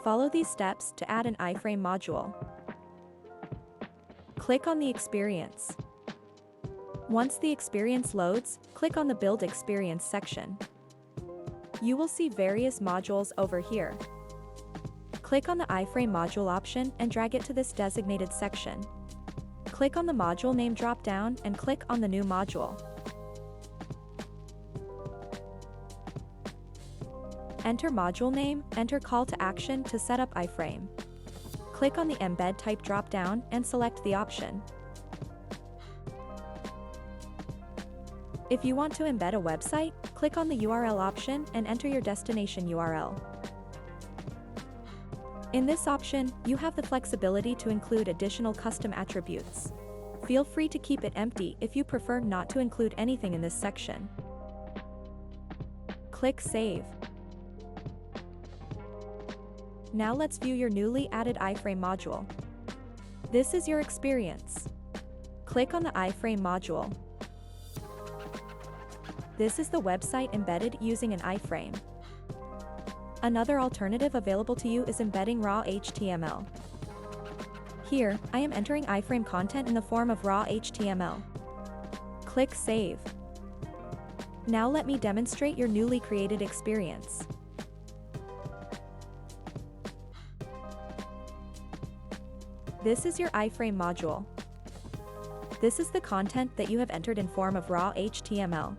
Follow these steps to add an iframe module. Click on the experience. Once the experience loads, click on the Build Experience section. You will see various modules over here. Click on the iframe module option and drag it to this designated section. Click on the module name drop-down and click on the new module. Enter module name, enter call to action to set up iframe. Click on the embed type drop-down and select the option. If you want to embed a website, click on the URL option and enter your destination URL. In this option, you have the flexibility to include additional custom attributes. Feel free to keep it empty if you prefer not to include anything in this section. Click Save. Now let's view your newly added iframe module. This is your experience. Click on the iframe module. This is the website embedded using an iframe. Another alternative available to you is embedding raw HTML. Here, I am entering iframe content in the form of raw HTML. Click Save. Now let me demonstrate your newly created experience. This is your iframe module. This is the content that you have entered in form of raw HTML.